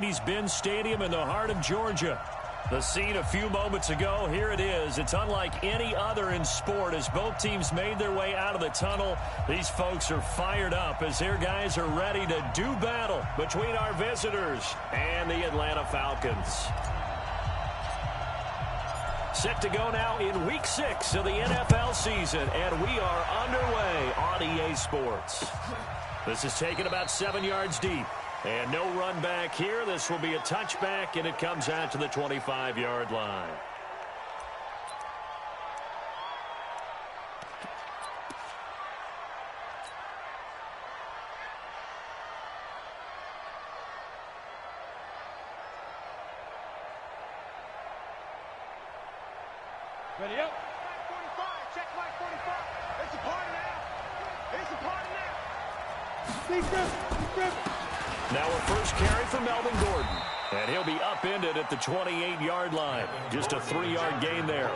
Mercedes-Benz Stadium in the heart of Georgia. The scene a few moments ago, here it is. It's unlike any other in sport as both teams made their way out of the tunnel. These folks are fired up as their guys are ready to do battle between our visitors and the Atlanta Falcons. Set to go now in Week 6 of the NFL season, and we are underway on EA Sports. This is taken about 7 yards deep. And no run back here. This will be a touchback, and it comes out to the 25-yard line. Ready up. 45. Check flag 45. It's a party now. It's a party now. Steve Griffin. Now a first carry for Melvin Gordon. And he'll be upended at the 28-yard line. Just a 3-yard gain there.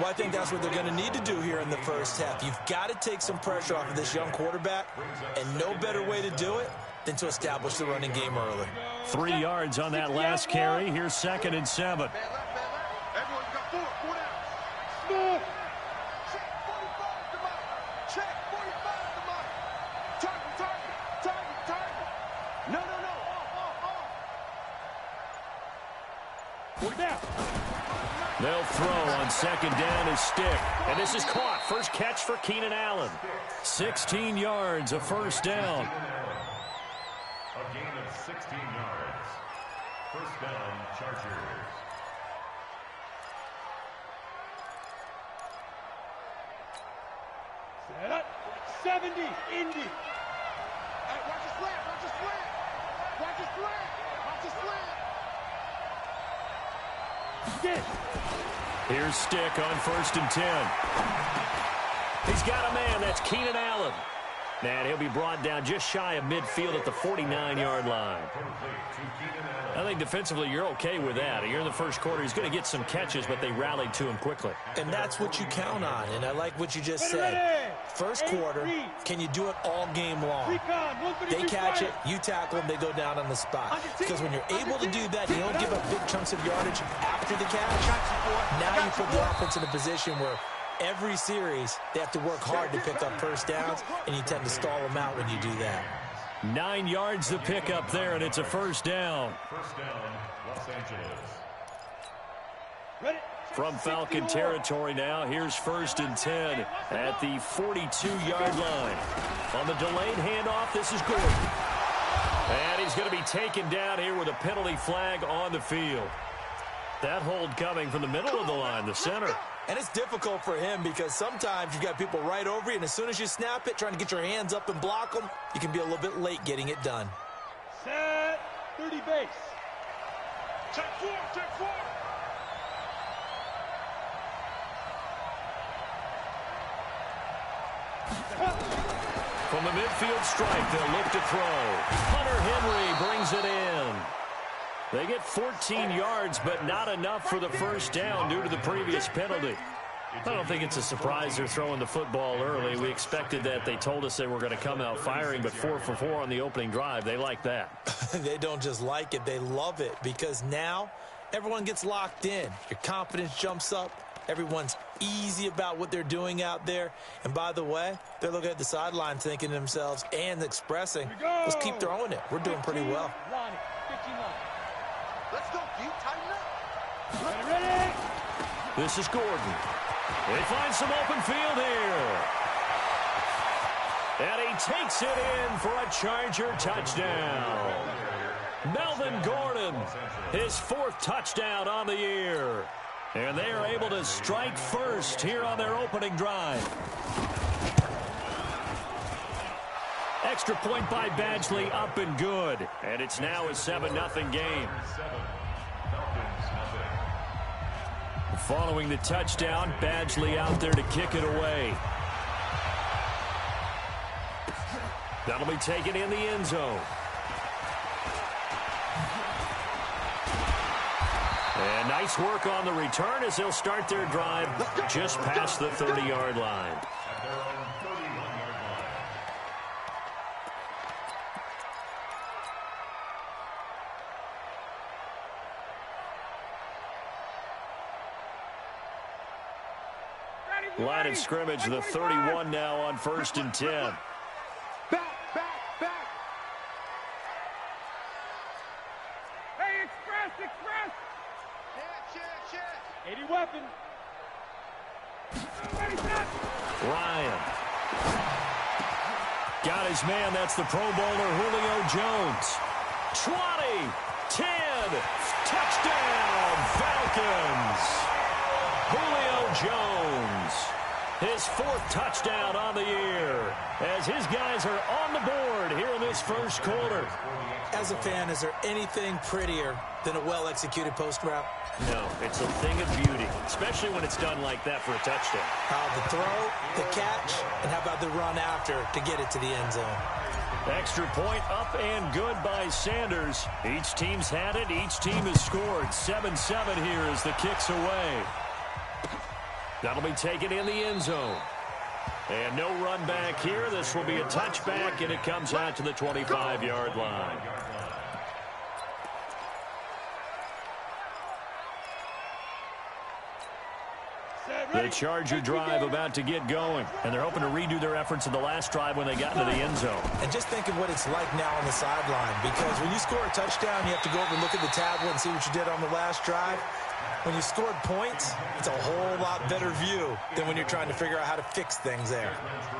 Well, I think that's what they're going to need to do here in the first half. You've got to take some pressure off of this young quarterback, and no better way to do it than to establish the running game early. 3 yards on that last carry. Here's 2nd and 7. Everyone's got 4 down. Small. Check 45 to Mike. Check 45 to Mike. Target. No. Off. 40 down. They'll throw on 2nd down his stick. And this is caught. First catch for Keenan Allen. 16 yards, a first down. A gain of 16 yards. First down, Chargers. Set up. 70. Indy. Hey, watch the slant. Here's Stick on 1st and 10. He's got a man. That's Keenan Allen. And he'll be brought down just shy of midfield at the 49-yard line. I think defensively you're okay with that. You're in the first quarter. He's going to get some catches, but they rallied to him quickly. And that's what you count on, and I like what you just said. First quarter, can you do it all game long? They catch it, you tackle them, they go down on the spot. Because when you're able to do that, you don't give up big chunks of yardage after the catch. Now you put the offense in a position where every series, they have to work hard to pick up first downs, and you tend to stall them out when you do that. 9 yards to pick up there, and it's a first down. First down, Los Angeles. Ready. From Falcon territory now, here's 1st and 10 at the 42-yard line. On the delayed handoff, this is Gordon. And he's going to be taken down here with a penalty flag on the field. That hold coming from the middle of the line, the center. And it's difficult for him because sometimes you've got people right over you, and as soon as you snap it, trying to get your hands up and block them, you can be a little bit late getting it done. Set. 30 base. Check 4. From the midfield stripe, they'll look to throw. Hunter Henry brings it in. They get 14 yards, but not enough for the first down due to the previous penalty. I don't think it's a surprise they're throwing the football early. We expected that. They told us they were going to come out firing, but 4 for 4 on the opening drive. They like that. They don't just like it, they love it, because now everyone gets locked in. Your confidence jumps up. Everyone's easy about what they're doing out there. And by the way, they're looking at the sideline thinking to themselves and expressing, let's keep throwing it. We're doing pretty well. Let's go, Pete. Tighten up. Ready. This is Gordon. They find some open field here. And he takes it in for a Charger touchdown. Melvin Gordon, his 4th touchdown on the year. And they are able to strike first here on their opening drive. Extra point by Badgley, up and good. And it's now a 7-0 game. Following the touchdown, Badgley out there to kick it away. That'll be taken in the end zone. And nice work on the return as they'll start their drive just past the 30-yard line. Line of scrimmage, the 31 now on 1st and 10. Back. Hey, express. Shit. 80 weapon. Ryan. Got his man. That's the Pro Bowler, Julio Jones. 20, 10, touchdown, Falcons. Julio Jones, his 4th touchdown on the year, as his guys are on the board here in this first quarter. As a fan, is there anything prettier than a well-executed post route? No, it's a thing of beauty, especially when it's done like that for a touchdown. The throw, the catch, and how about the run after to get it to the end zone? Extra point up and good by Sanders. Each team's had it. Each team has scored. 7-7 here as the kick's away. That'll be taken in the end zone. And no run back here. This will be a touchback, and it comes out to the 25-yard line. The Charger drive about to get going, and they're hoping to redo their efforts in the last drive when they got into the end zone. And just think of what it's like now on the sideline, because when you score a touchdown, you have to go over and look at the tablet and see what you did on the last drive. When you scored points, it's a whole lot better view than when you're trying to figure out how to fix things there.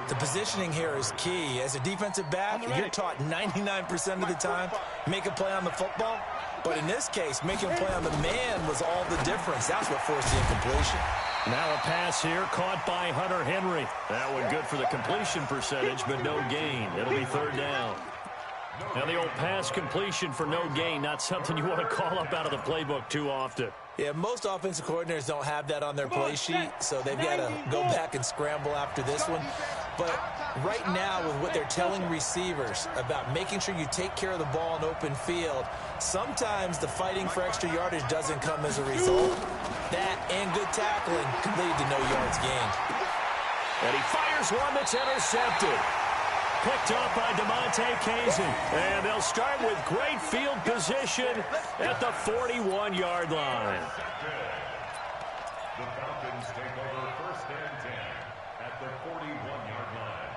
The positioning here is key. As a defensive back, you're taught 99% of the time, make a play on the football. But in this case, making a play on the man was all the difference. That's what forced the incompletion. Now a pass here caught by Hunter Henry. That one good for the completion percentage, but no gain. It'll be 3rd down. Now the old pass completion for no gain, not something you want to call up out of the playbook too often. Yeah, most offensive coordinators don't have that on their play sheet, so they've got to go back and scramble after this one. But right now, with what they're telling receivers about making sure you take care of the ball in open field, sometimes the fighting for extra yardage doesn't come as a result. That and good tackling can lead to no yards gained. And he fires one that's intercepted. Picked up by DeMonte Kazin. And they'll start with great field position at the 41-yard line. The Falcons take over 1st and 10 at the 41-yard line.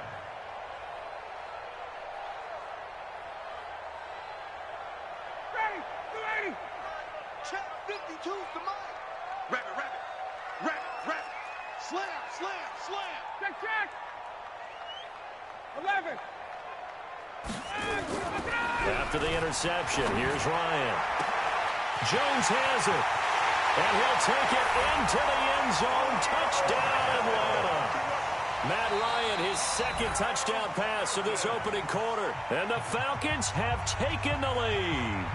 Ready. Check 52's the mic. Rabbit. Slam. Check. 11. After the interception, here's Ryan. Jones has it. And he'll take it into the end zone. Touchdown, Atlanta. Matt Ryan, his 2nd touchdown pass of this opening quarter. And the Falcons have taken the lead.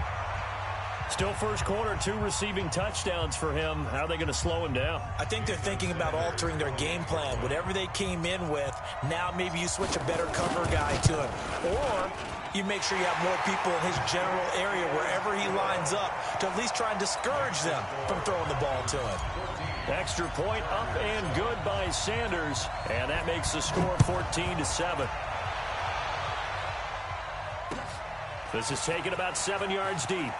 Still first quarter, 2 receiving touchdowns for him. How are they going to slow him down? I think they're thinking about altering their game plan. Whatever they came in with, now maybe you switch a better cover guy to him. Or you make sure you have more people in his general area wherever he lines up to at least try and discourage them from throwing the ball to him. Extra point up and good by Sanders. And that makes the score 14-7. This is taken about 7 yards deep.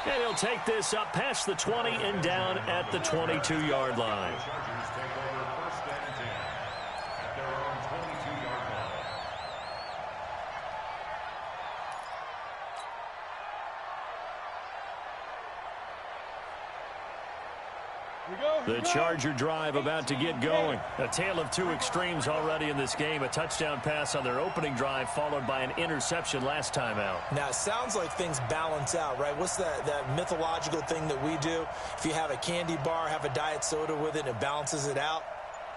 And he'll take this up past the 20 and down at the 22-yard line. Chargers take over 1st and 10 at their own 22-yard line. The Charger drive about to get going. A tale of 2 extremes already in this game. A touchdown pass on their opening drive followed by an interception last time out. Now, it sounds like things balance out, right? What's that mythological thing that we do? If you have a candy bar, have a diet soda with it, it balances it out.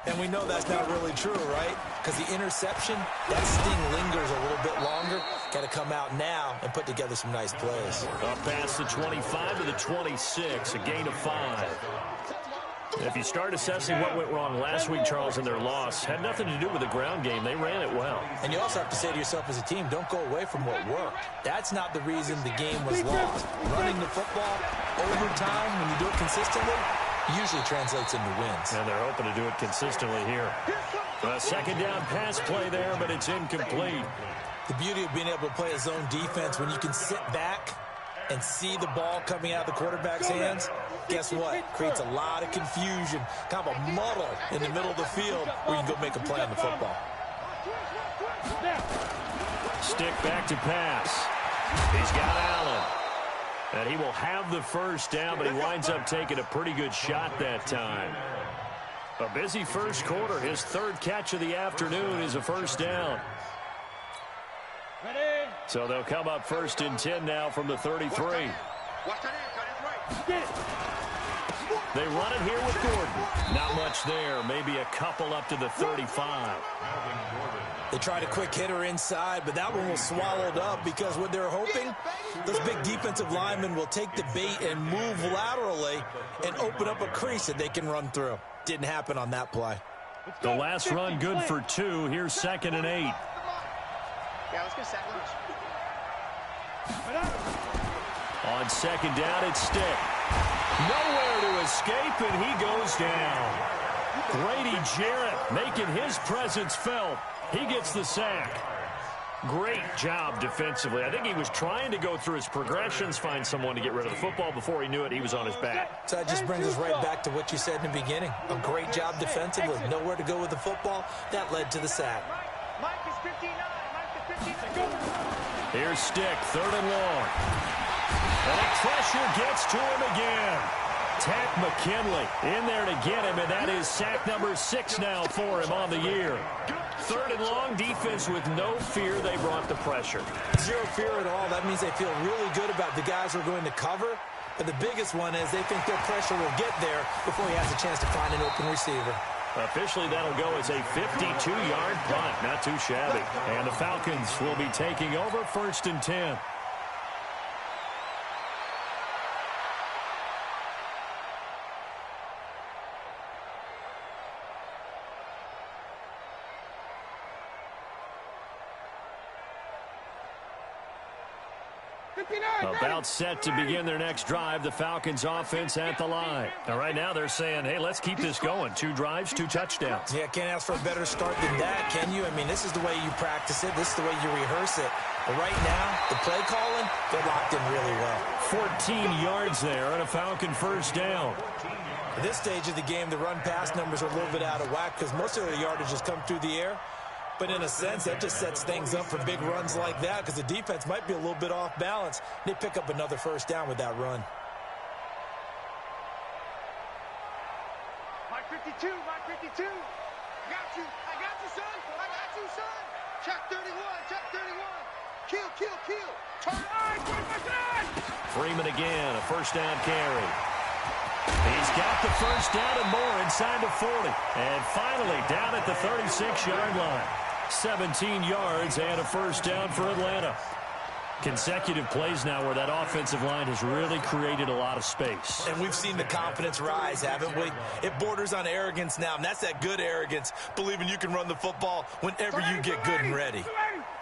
And we know that's not really true, right? Because the interception, that sting lingers a little bit longer. Got to come out now and put together some nice plays. Up past the 25 to the 26, a gain of 5. If you start assessing what went wrong last week, Charles, in their loss, had nothing to do with the ground game. They ran it well. And you also have to say to yourself as a team, don't go away from what worked. That's not the reason the game was lost. Running the football over time, when you do it consistently, usually translates into wins. And they're hoping to do it consistently here. A 2nd down pass play there, but it's incomplete. The beauty of being able to play a zone defense when you can sit back and see the ball coming out of the quarterback's hands, guess what? Creates a lot of confusion, kind of a muddle in the middle of the field where you can go make a play on the football. Stick back to pass. He's got Allen. And he will have the first down, but he winds up taking a pretty good shot that time. A busy first quarter. His third catch of the afternoon is a first down. So they'll come up 1st and 10 now from the 33. They run it here with Gordon. Not much there. Maybe a couple up to the 35. They tried a quick hitter inside, but that one was swallowed up because what they're hoping, those big defensive linemen will take the bait and move laterally and open up a crease that they can run through. Didn't happen on that play. The last run good for 2. Here's 2nd and 8. Yeah, let's get sack lunch. On 2nd down, it's Stick. Nowhere to escape, and he goes down. Grady Jarrett making his presence felt. He gets the sack. Great job defensively. I think he was trying to go through his progressions, find someone to get rid of the football. Before he knew it, he was on his back. So that just brings us right back to what you said in the beginning. A great job defensively. Nowhere to go with the football. That led to the sack. Mike is 59. Mike is 59. Here's Stick, 3rd and long. And a pressure gets to him again. Tack McKinley in there to get him, and that is sack number 6 now for him on the year. 3rd and long, defense with no fear. They brought the pressure. Zero fear at all. That means they feel really good about the guys who are going to cover. But the biggest one is they think their pressure will get there before he has a chance to find an open receiver. Officially, that'll go as a 52-yard punt. Not too shabby. And the Falcons will be taking over 1st and 10. About set to begin their next drive. The Falcons offense at the line. And right now they're saying, hey, let's keep this going. 2 drives, 2 touchdowns. Yeah, can't ask for a better start than that, can you? I mean, this is the way you practice it. This is the way you rehearse it. But right now, the play calling, they're locked in really well. 14 yards there and a Falcon first down. At this stage of the game, the run-pass numbers are a little bit out of whack because most of their yardage has come through the air. But in a sense, that just sets things up for big runs like that because the defense might be a little bit off balance. They pick up another first down with that run. Mike 52, Mike 52. I got you, son. I got you, son. Check 31, check 31. Kill, kill, kill. Turn on, Freeman again, a first down carry. He's got the first down and more inside the 40. And finally down at the 36-yard line. 17 yards and a first down for Atlanta. Consecutive plays now where that offensive line has really created a lot of space. And we've seen the confidence rise, haven't we? It borders on arrogance now, and that's that good arrogance, believing you can run the football whenever you get good and ready.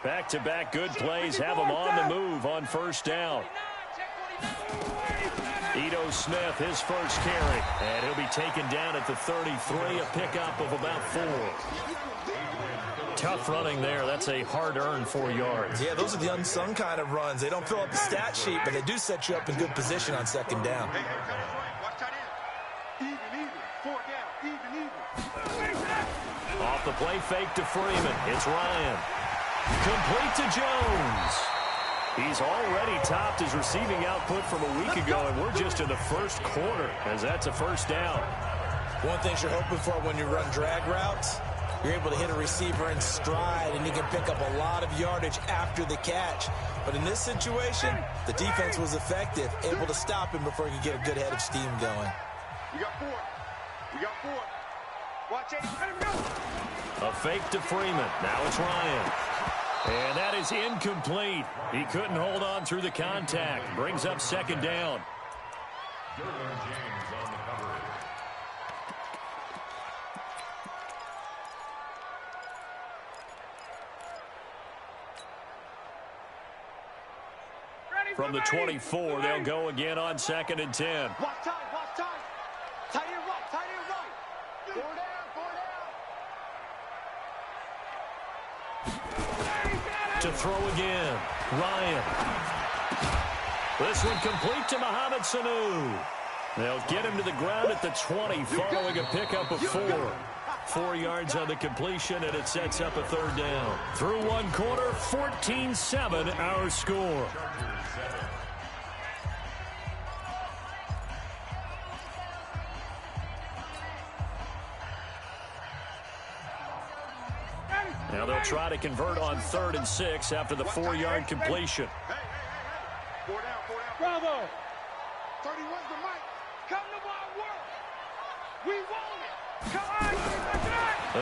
Back-to-back good plays have them on the move on first down. Ito Smith, his first carry, and he'll be taken down at the 33, a pickup of about 4. Tough running there. That's a hard-earned 4 yards. Yeah, those are the unsung kind of runs. They don't fill up the stat sheet, but they do set you up in good position on second down. Off the play fake to Freeman. It's Ryan. Complete to Jones. He's already topped his receiving output from a week ago, and we're just in the first quarter as that's a first down. One thing you're hoping for when you run drag routes, you're able to hit a receiver in stride, and you can pick up a lot of yardage after the catch. But in this situation, the defense was effective, able to stop him before he could get a good head of steam going. We got 4. We got 4. Watch it. Let him go. A fake to Freeman. Now it's Ryan. And that is incomplete. He couldn't hold on through the contact. Brings up second down. James on the cover. From the 24, they'll go again on 2nd and 10. Watch time, watch time. Tight end right, tight end right. 4 down, 4 down. To throw again, Ryan. This one complete to Mohamed Sanu. They'll get him to the ground at the 20 following a pickup of 4. 4 yards on the completion, and it sets up a third down. Through one quarter, 14-7 our score. Now they'll try to convert on 3rd and 6 after the 4-yard completion. Bravo! 31's the mic. Come to my work. We want it. Come on.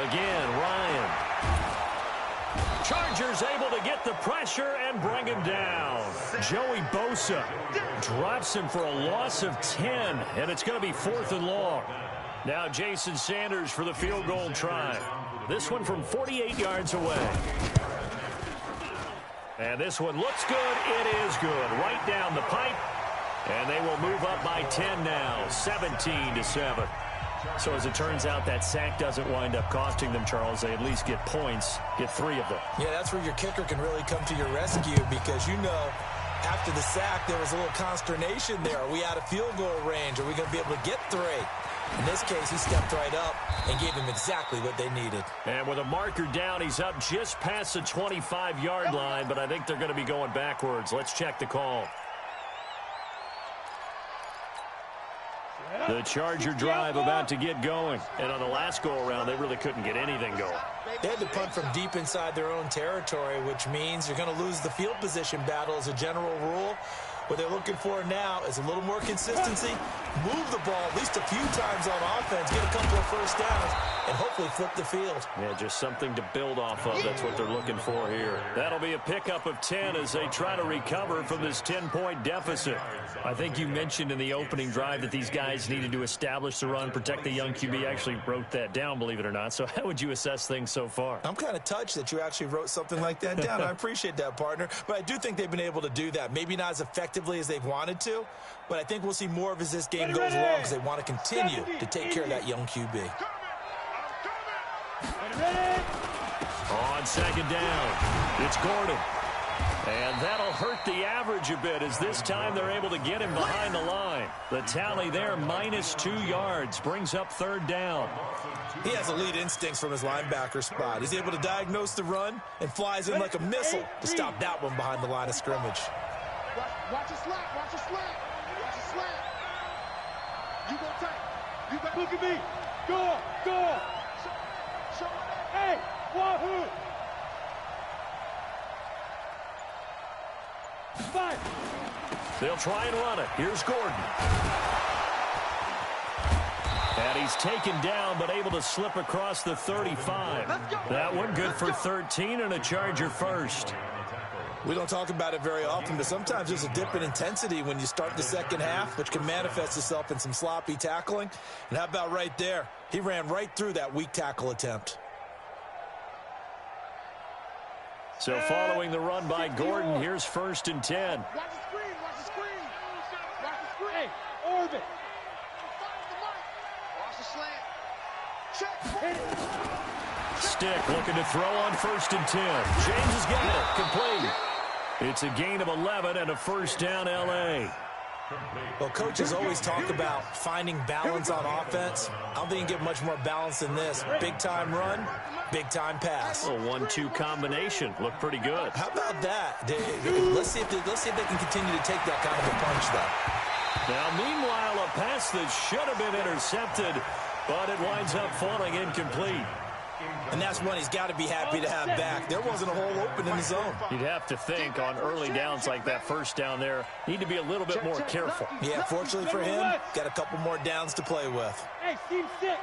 Again, Ryan. Chargers able to get the pressure and bring him down. Joey Bosa drops him for a loss of 10, and it's going to be 4th and long. Now Jason Sanders for the field goal try. This one from 48 yards away. And this one looks good. It is good. Right down the pipe. And they will move up by 10 now, 17-7. So as it turns out, that sack doesn't wind up costing them, Charles. They at least get points, get 3 of them. Yeah, that's where your kicker can really come to your rescue because, you know, after the sack, there was a little consternation there. Are we out of field goal range? Are we going to be able to get 3? In this case, he stepped right up and gave them exactly what they needed. And with a marker down, he's up just past the 25-yard line, but I think they're going to be going backwards. Let's check the call. The Charger drive about to get going. And on the last go-around, they really couldn't get anything going. They had to punt from deep inside their own territory, which means you're going to lose the field position battle as a general rule. What they're looking for now is a little more consistency, move the ball at least a few times on offense, get a couple of first downs, and hopefully flip the field. Yeah, just something to build off of. That's what they're looking for here. That'll be a pickup of 10 as they try to recover from this 10-point deficit. I think you mentioned in the opening drive that these guys needed to establish the run, protect the young QB. I actually wrote that down, believe it or not. So how would you assess things so far? I'm kind of touched that you actually wrote something like that down. I appreciate that, partner. But I do think they've been able to do that. Maybe not as effectively as they've wanted to, but I think we'll see more of as this game goes along because they want to continue to take care of that young QB. On second down, it's Gordon. And that'll hurt the average a bit as this time they're able to get him behind the line. The tally there, -2 yards, brings up 3rd down. He has elite instincts from his linebacker spot. He's able to diagnose the run and flies in like a missile to stop that one behind the line of scrimmage. Watch your slant. Watch your slant. Watch your slant. You gonna take. You got. Look at me. Go. Hey, wahoo. 5. They'll try and run it. Here's Gordon. And he's taken down, but able to slip across the 35. That one good for 13 and a Charger first. We don't talk about it very often, but sometimes there's a dip in intensity when you start the second half, which can manifest itself in some sloppy tackling. And how about right there? He ran right through that weak tackle attempt. So following the run by Gordon, here's 1st and 10. Watch the screen. Watch the screen. Watch the screen. Hey, orbit. Watch the slant. Check. Stick looking to throw on 1st and 10. James has got it. Complete. It's a gain of 11 and a 1st down, L.A. Well, coaches always talk about finding balance on offense. I don't think you can get much more balance than this. Big-time run, big-time pass. A 1-2 combination. Looked pretty good. How about that? Let's see if they can continue to take that kind of a punch, though. Now, meanwhile, a pass that should have been intercepted, but it winds up falling incomplete. And that's one he's got to be happy to have back. There wasn't a hole open in the zone. You'd have to think on early downs like that 1st down there, need to be a little bit more careful. Yeah, fortunately for him, got a couple more downs to play with. Hey, team 6.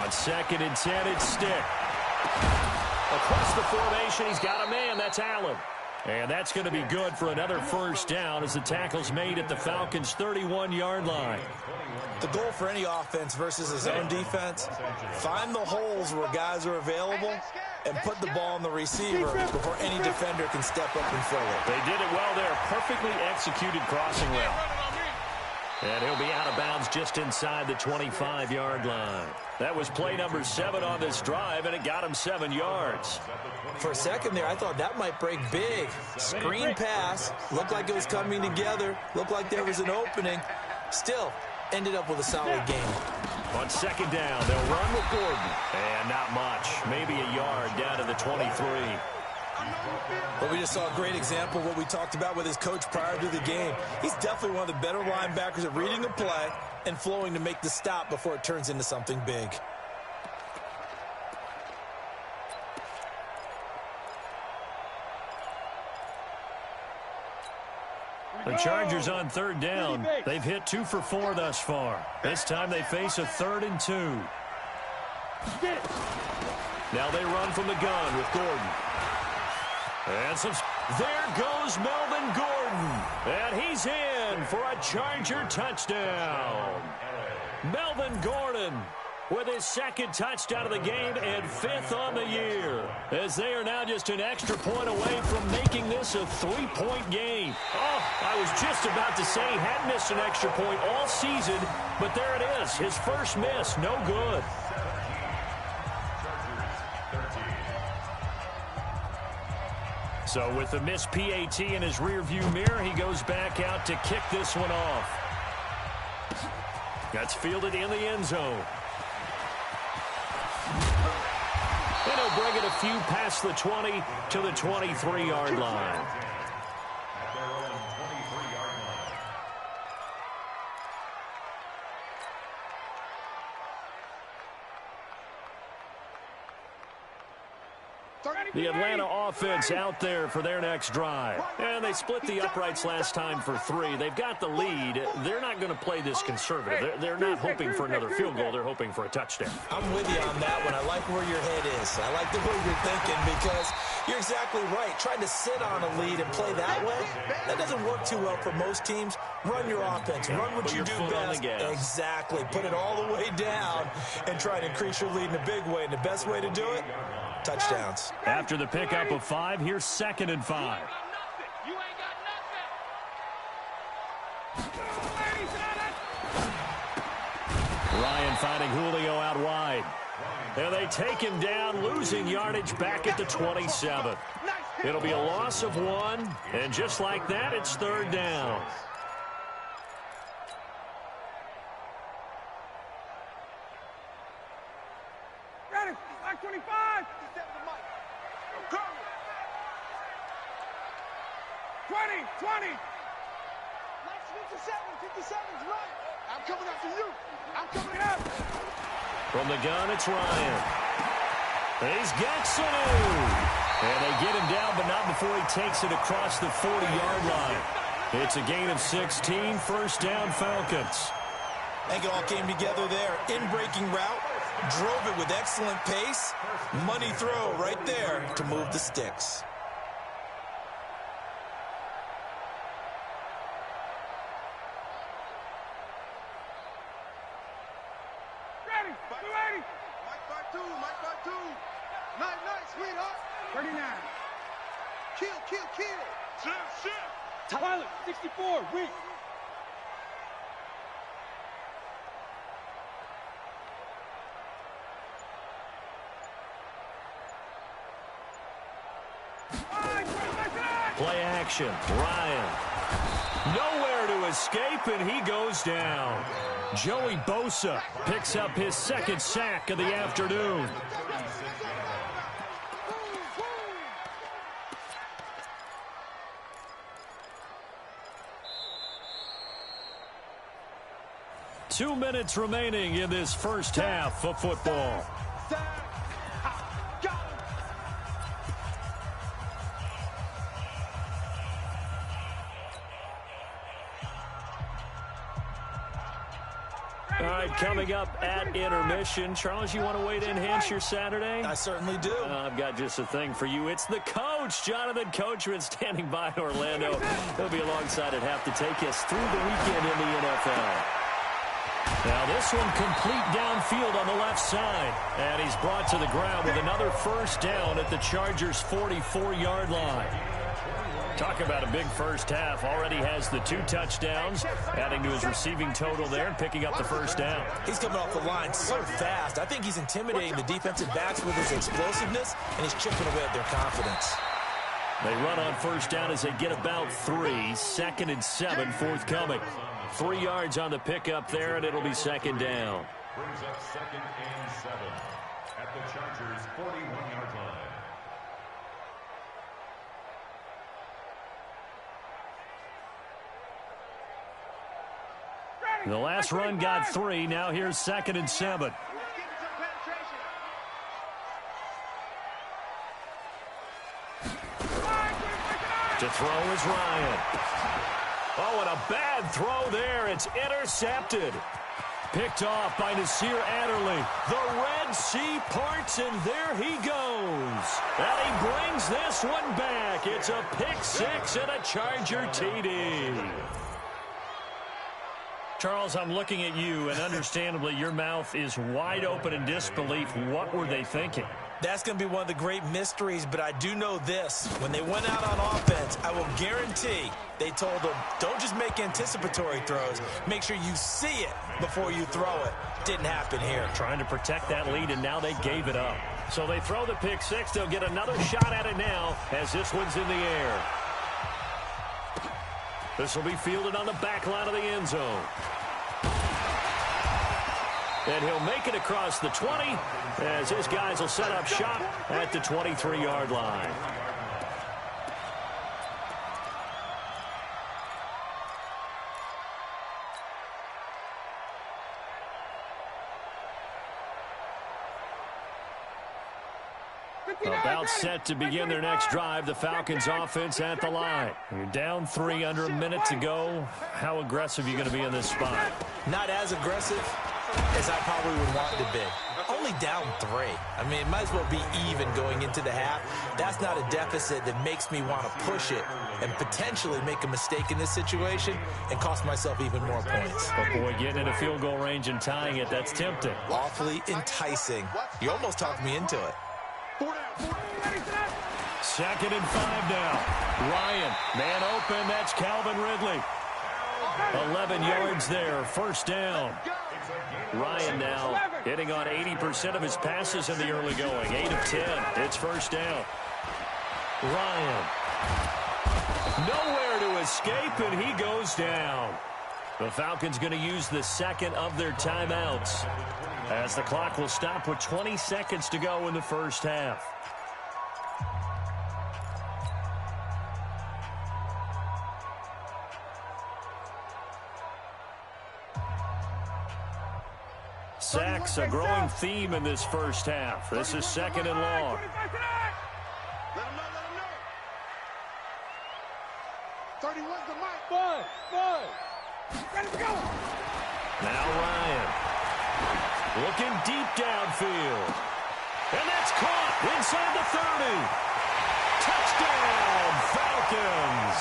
On 2nd and 10, it's Stick. Across the formation, he's got a man. That's Allen. And that's going to be good for another 1st down as the tackle's made at the Falcons' 31-yard line. The goal for any offense versus a zone defense, find the holes where guys are available and put the ball on the receiver before any defender can step up and fill it. They did it well there. Perfectly executed crossing route. And he'll be out of bounds just inside the 25-yard line. That was play number 7 on this drive, and it got him 7 yards. For a second there, I thought that might break big. Screen pass. Looked like it was coming together. Looked like there was an opening. Still, ended up with a solid game. On second down, they'll run with Gordon. And not much. Maybe a yard down to the 23. But we just saw a great example of what we talked about with his coach prior to the game. He's definitely one of the better linebackers at reading a play and flowing to make the stop before it turns into something big. The Chargers on third down. They've hit 2 for 4 thus far. This time they face a 3rd and 2. Now they run from the gun with Gordon. And there goes Melvin Gordon. And he's in for a Charger touchdown. Melvin Gordon with his 2nd touchdown of the game and 5th on the year, as they are now just an extra point away from making this a 3-point game. Oh, I was just about to say he hadn't missed an extra point all season, but there it is, his first miss, no good. So with the missed PAT in his rearview mirror, he goes back out to kick this one off. That's fielded in the end zone. And he'll bring it a few past the 20 to the 23-yard line. The Atlanta offense out there for their next drive. And they split the uprights last time for 3. They've got the lead. They're not going to play this conservative. They're not hoping for another field goal. They're hoping for a touchdown. I'm with you on that one. I like where your head is. I like the way you're thinking because you're exactly right. Trying to sit on a lead and play that way, that doesn't work too well for most teams. Run your offense. Run what you do best. Exactly. Put it all the way down and try to increase your lead in a big way. And the best way to do it, touchdowns. After the pickup of 5, here's 2nd and 5. Ryan finding Julio out wide. And they take him down, losing yardage back at the 27. It'll be a loss of 1, and just like that, it's 3rd down. Ready, like 25. 20. 57's right. I'm coming after you. I'm coming after you. From the gun, it's Ryan. He's got Sanu. And they get him down, but not before he takes it across the 40-yard line. It's a gain of 16, 1st down Falcons. I think it all came together there. In-breaking route, drove it with excellent pace. Money throw right there to move the sticks. Pilot, 64, weak. Play action. Ryan. Nowhere to escape, and he goes down. Joey Bosa picks up his 2nd sack of the afternoon. Two minutes remaining in this first half of football. All right, coming up at intermission. Charles, you want to wait to enhance your Saturday? I certainly do. I've got just a thing for you. It's the coach, Jonathan Coachman, standing by Orlando. He'll be alongside at half to take us through the weekend in the NFL. Now this one complete downfield on the left side. And he's brought to the ground with another 1st down at the Chargers' 44-yard line. Talk about a big first half. Already has the 2 touchdowns, adding to his receiving total there and picking up the first down. He's coming off the line so fast. I think he's intimidating the defensive backs with his explosiveness, and he's chipping away at their confidence. They run on first down as they get about 3. 2nd and 7 forthcoming. 3 yards on the pickup there, and it'll be 2nd down. Brings up 2nd and 7 at the Chargers' 41-yard line. The last run got 3. Now here's 2nd and 7. To throw is Ryan. Oh, and a bad throw there. It's intercepted. Picked off by Nasir Adderley. The Red Sea parts, and there he goes. And he brings this one back. It's a pick 6 and a Charger TD. Charles, I'm looking at you, and understandably, your mouth is wide open in disbelief. What were they thinking? That's going to be one of the great mysteries, but I do know this. When they went out on offense, I will guarantee they told them, don't just make anticipatory throws. Make sure you see it before you throw it. Didn't happen here. Trying to protect that lead, and now they gave it up. So they throw the pick 6. They'll get another shot at it now as this one's in the air. This will be fielded on the back line of the end zone. And he'll make it across the 20 as his guys will set up shop at the 23-yard line. About set to begin their next drive. The Falcons offense at the line. You're down 3, under a minute to go. How aggressive are you going to be in this spot? Not as aggressive as I probably would want to be. Only down 3. I mean, it might as well be even going into the half. That's not a deficit that makes me want to push it and potentially make a mistake in this situation and cost myself even more points. But boy, getting in a field goal range and tying it, that's tempting. Awfully enticing. You almost talked me into it. 2nd and 5 now. Ryan, man open, that's Calvin Ridley. 11 yards there, first down. Ryan now hitting on 80% of his passes in the early going. 8 of 10. It's first down. Ryan. Nowhere to escape, and he goes down. The Falcons going to use the 2nd of their timeouts as the clock will stop with 20 seconds to go in the first half. Sacks, a growing theme in this first half. This is 2nd and long. Let him know. 31's the mic. Five. Ready to go. Now Ryan. Looking deep downfield. And that's caught inside the 30. Touchdown, Falcons.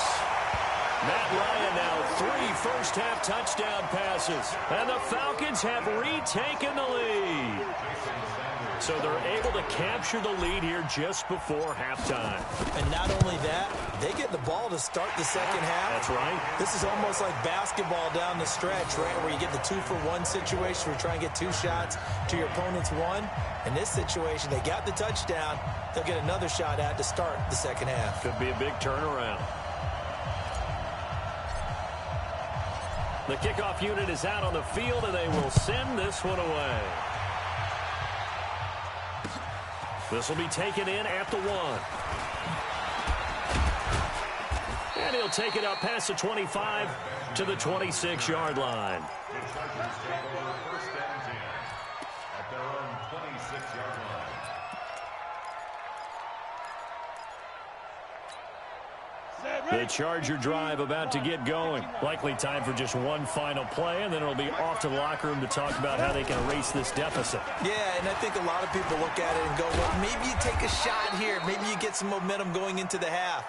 Matt Ryan now 3 first-half touchdown passes. And the Falcons have retaken the lead. So they're able to capture the lead here just before halftime. And not only that, they get the ball to start the second half. That's right. This is almost like basketball down the stretch, right, where you get the 2-for-1 situation where you try and get 2 shots to your opponent's 1. In this situation, they got the touchdown. They'll get another shot at to start the second half. Could be a big turnaround. The kickoff unit is out on the field, and they will send this one away. This will be taken in at the 1. And he'll take it up past the 25 to the 26-yard line. The Chargers take over 1st and 10 at their own 26-yard line. The Charger drive about to get going. Likely time for just one final play, and then it'll be off to the locker room to talk about how they can erase this deficit. Yeah, and I think a lot of people look at it and go, well, maybe you take a shot here. Maybe you get some momentum going into the half.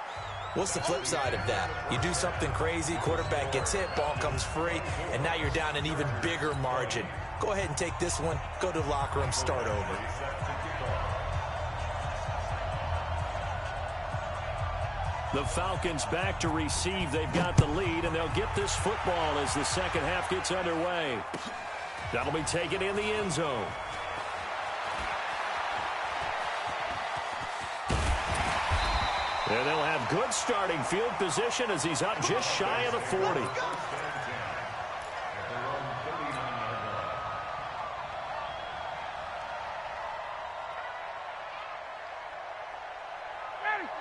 What's the flip side of that? You do something crazy, quarterback gets hit, ball comes free, and now you're down an even bigger margin. Go ahead and take this one, go to the locker room, start over. The Falcons back to receive. They've got the lead, and they'll get this football as the second half gets underway. That'll be taken in the end zone. And they'll have good starting field position as he's up just shy of the 40.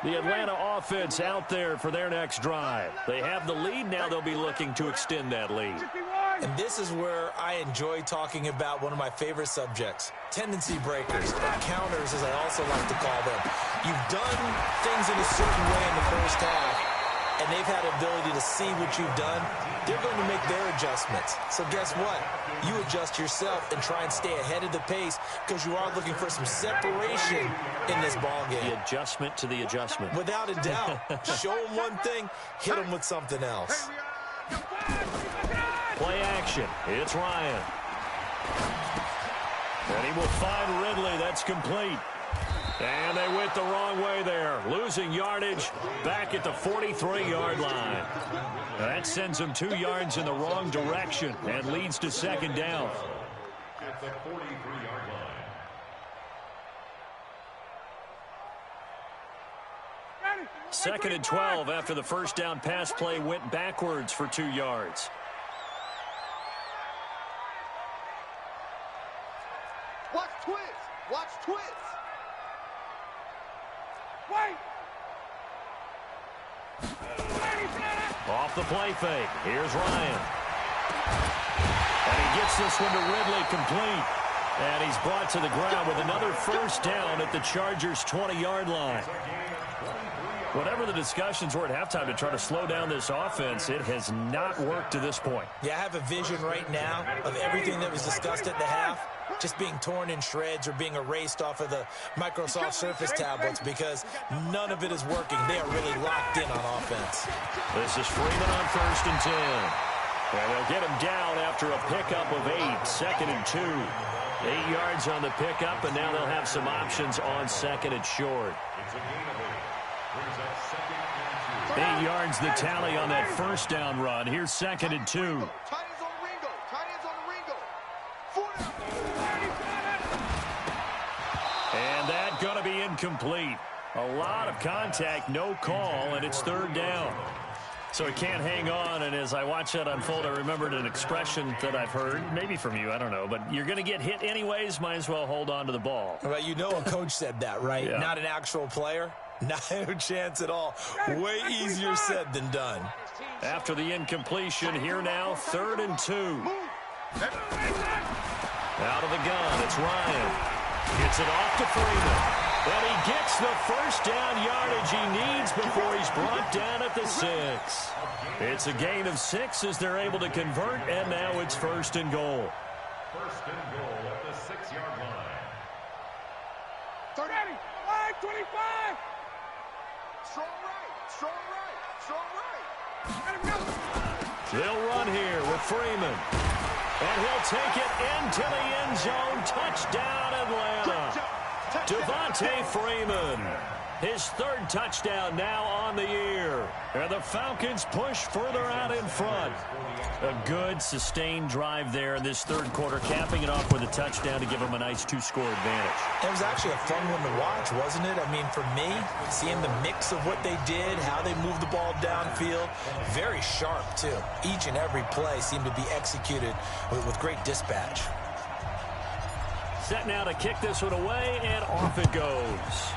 The Atlanta offense out there for their next drive. They have the lead. Now they'll be looking to extend that lead. And this is where I enjoy talking about one of my favorite subjects, tendency breakers, or counters as I also like to call them. You've done things in a certain way in the first half, and they've had the ability to see what you've done. They're going to make their adjustments. So guess what? You adjust yourself and try and stay ahead of the pace because you are looking for some separation in this ball game. The adjustment to the adjustment. Without a doubt. Show them one thing, hit them with something else. Play action. It's Ryan. And he will find Ridley. That's complete. And they went the wrong way there. Losing yardage back at the 43-yard line. That sends them 2 yards in the wrong direction and leads to second down. At the 43-yard line. Second and 12 after the first down pass play went backwards for 2 yards. Watch twist. Watch twist. Wait. Off the play fake. Here's Ryan. And he gets this one to Ridley complete. And he's brought to the ground with another first down at the Chargers' 20-yard line. Whatever the discussions were at halftime to try to slow down this offense, it has not worked to this point. Yeah, I have a vision right now of everything that was discussed at the half just being torn in shreds or being erased off of the Microsoft Surface tablets because none of it is working. They are really locked in on offense. This is Freeman on 1st and 10. And they'll get him down after a pickup of 8, 2nd and 2. 8 yards on the pickup, and now they'll have some options on 2nd and short. It's a gain of 8. Brings up 2nd and 2. 8 yards the tally on that first down run. Here's 2nd and 2. Tight ends on Ringo. Tight ends on Ringo. And that going to be incomplete. A lot of contact, no call, and it's 3rd down. So he can't hang on, and as I watch that unfold, I remembered an expression that I've heard, maybe from you, I don't know, but you're going to get hit anyways, might as well hold on to the ball. Well, you know a coach said that, right? Yeah. Not an actual player. No chance at all. Way easier said than done. After the incompletion, here now, 3rd and 2. Out of the gun, it's Ryan. Gets it off to Freeman. And he gets the first down yardage he needs before he's brought down at the 6. It's a gain of 6 as they're able to convert, and now it's 1st and goal. 1st and goal at the 6-yard line. 30, 25. Strong right, strong right, strong right. They'll run here with Freeman. And he'll take it into the end zone. Touchdown, Atlanta. Devontae Freeman. His 3rd touchdown now on the year. And the Falcons push further out in front. A good, sustained drive there in this 3rd quarter, capping it off with a touchdown to give them a nice 2-score advantage. It was actually a fun one to watch, wasn't it? I mean, for me, seeing the mix of what they did, how they moved the ball downfield, very sharp, too. Each and every play seemed to be executed with great dispatch. Set now to kick this one away, and off it goes.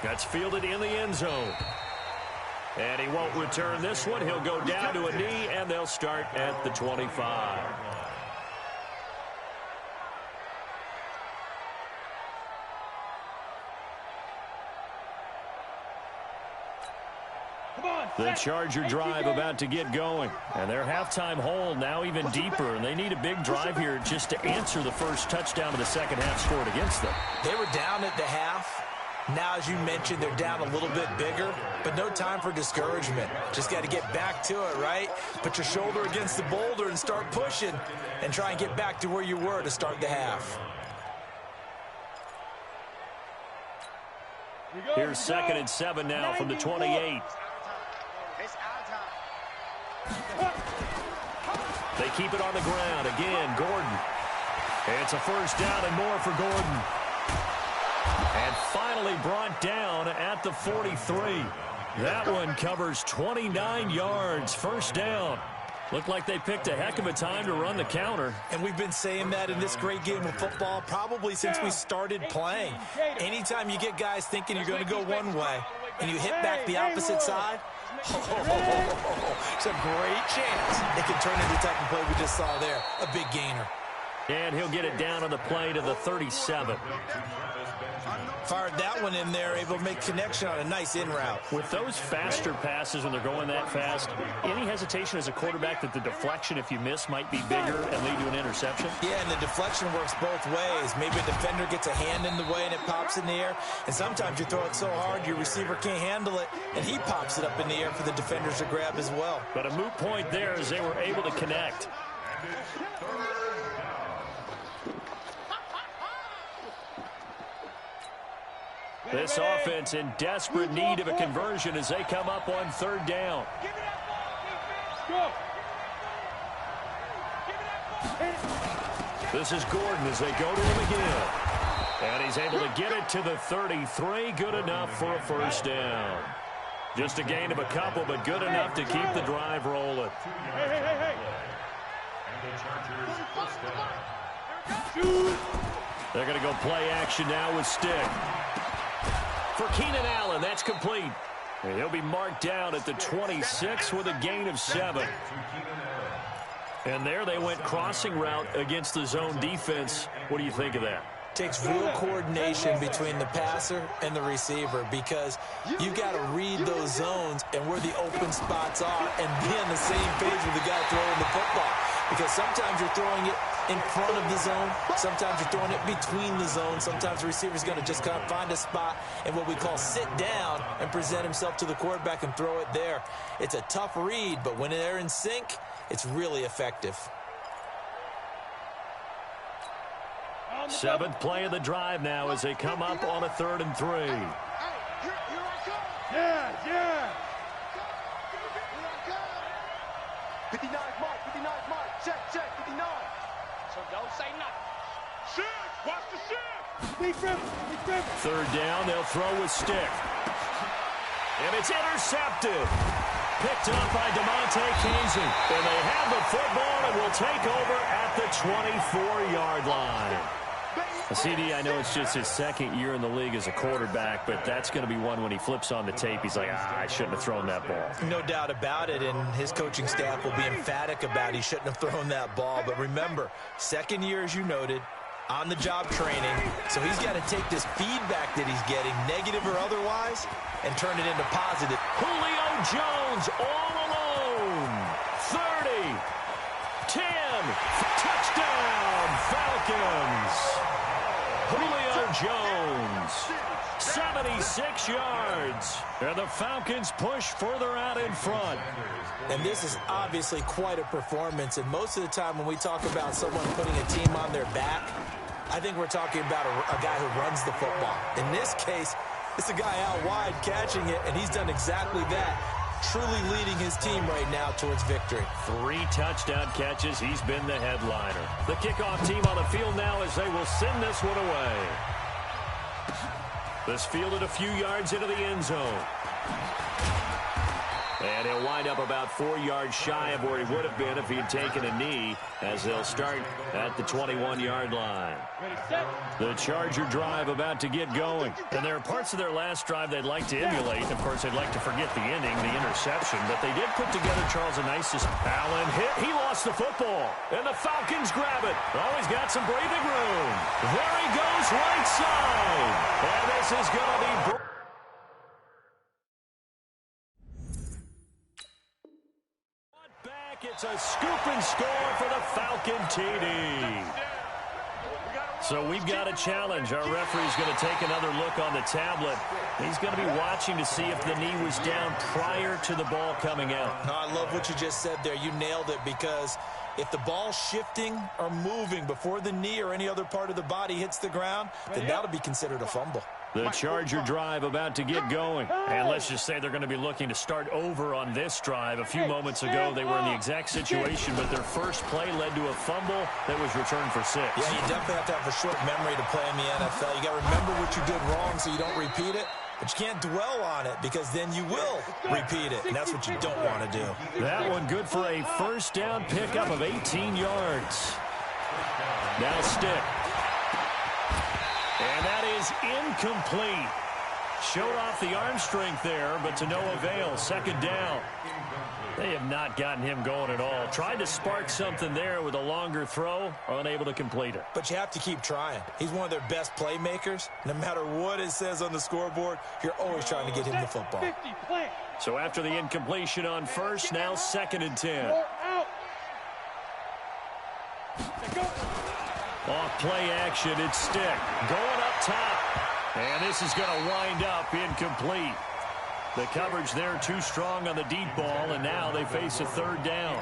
That's fielded in the end zone. And he won't return this one. He'll go down to a knee, and they'll start at the 25. The Charger drive about to get going. And their halftime hole now even deeper. And they need a big drive here just to answer the first touchdown of the second half scored against them. They were down at the half. Now, as you mentioned, they're down a little bit bigger, but no time for discouragement. Just got to get back to it, right? Put your shoulder against the boulder and start pushing and try and get back to where you were to start the half. Here's 2nd and 7 now from the 28. They keep it on the ground. Again, Gordon. It's a first down and more for Gordon. And finally brought down at the 43. That one covers 29 yards. First down. Looked like they picked a heck of a time to run the counter. And we've been saying that in this great game of football probably since we started playing. Anytime you get guys thinking you're going to go one way and you hit back the opposite side, it's a great chance it can turn into the type of play we just saw there. A big gainer. And he'll get it down on the play to the 37. Fired that one in there, able to make connection on a nice in route. With those faster passes when they're going that fast, any hesitation as a quarterback that the deflection, if you miss, might be bigger and lead to an interception? Yeah, and the deflection works both ways. Maybe a defender gets a hand in the way and it pops in the air. And sometimes you throw it so hard your receiver can't handle it, and he pops it up in the air for the defenders to grab as well. But a moot point there as they were able to connect. This offense in desperate need of a conversion as they come up on 3rd down. This is Gordon as they go to him again. And he's able to get it to the 33. Good enough for a first down. Just a gain of a couple, but good enough to keep the drive rolling. They're going to go play action now with Stick. For Keenan Allen, that's complete. And he'll be marked down at the 26 with a gain of 7. And there they went crossing route against the zone defense. What do you think of that? Takes real coordination between the passer and the receiver because you got to read those zones and where the open spots are and be on the same page with the guy throwing the football. Because sometimes you're throwing it in front of the zone. Sometimes you're throwing it between the zones. Sometimes the receiver's going to just kind of find a spot and what we call sit down and present himself to the quarterback and throw it there. It's a tough read, but when they're in sync, it's really effective. 7th play of the drive now as they come up on a 3rd and 3. Yeah. 59 mark, check, 59. So don't say nothing. Shift, watch the shift. Big river. 3rd down, they'll throw with Stick. And it's intercepted. Picked up by DeMonte Kazin. And they have the football and will take over at the 24-yard line. CD, I know it's just his 2nd year in the league as a quarterback, but that's going to be one when he flips on the tape. He's like, I shouldn't have thrown that ball. No doubt about it, and his coaching staff will be emphatic about he shouldn't have thrown that ball. But remember, 2nd year, as you noted, on-the-job training, so he's got to take this feedback that he's getting, negative or otherwise, and turn it into positive. Julio Jones all alone. 30, 10, touchdown, Falcons. Julio Jones, 76 yards. And the Falcons push further out in front. And this is obviously quite a performance. And most of the time when we talk about someone putting a team on their back, I think we're talking about a guy who runs the football. In this case, it's a guy out wide catching it, and he's done exactly that. Truly leading his team right now towards victory. 3 touchdown catches. He's been the headliner. The kickoff team on the field now as they will send this one away. This fielded a few yards into the end zone. And he'll wind up about 4 yards shy of where he would have been if he had taken a knee, as they'll start at the 21-yard line. The Charger drive about to get going. And there are parts of their last drive they'd like to emulate. Of course, they'd like to forget the ending, the interception. But they did put together, Charles, a nice system. Allen hit. He lost the football. And the Falcons grab it. Oh, he's got some breathing room. There he goes, right side. And this is going to be... It's a scoop and score for the Falcon TD. So we've got a challenge. Our referee's going to take another look on the tablet. He's going to be watching to see if the knee was down prior to the ball coming out. No, I love what you just said there. You nailed it, because if the ball's shifting or moving before the knee or any other part of the body hits the ground, then that'll be considered a fumble. The Charger drive about to get going. And let's just say they're going to be looking to start over on this drive. A few moments ago, they were in the exact situation, but their first play led to a fumble that was returned for 6. Yeah, you definitely have to have a short memory to play in the NFL. You got to remember what you did wrong so you don't repeat it. But you can't dwell on it because then you will repeat it, and that's what you don't want to do. That one good for a first down pickup of 18 yards. Now stick. And that is incomplete. Showed off the arm strength there, but to no avail. Second down. They have not gotten him going at all. Tried to spark something there with a longer throw, unable to complete it. But you have to keep trying. He's one of their best playmakers. No matter what it says on the scoreboard, you're always trying to get him the football. So after the incompletion on first, now 2nd and 10. Off play action, it's Stick. Going up top. And this is going to wind up incomplete. The coverage there too strong on the deep ball, and now they face a 3rd down.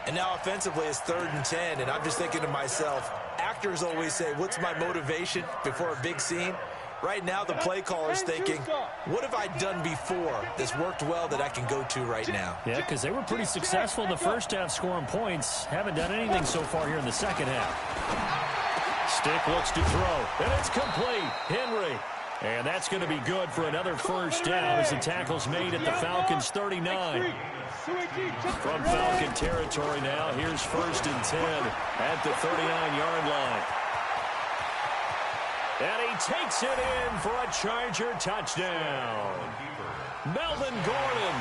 And now offensively it's 3rd and 10, and I'm just thinking to myself, actors always say, what's my motivation before a big scene? Right now the play caller's thinking, what have I done before that's worked well that I can go to right now? Yeah, because they were pretty successful in the first half scoring points. Haven't done anything so far here in the second half. Stick looks to throw, and it's complete. Henry. And that's going to be good for another first down as the tackle's made at the Falcons' 39. From Falcon territory now, here's 1st and 10 at the 39-yard line. And he takes it in for a Charger touchdown. Melvin Gordon,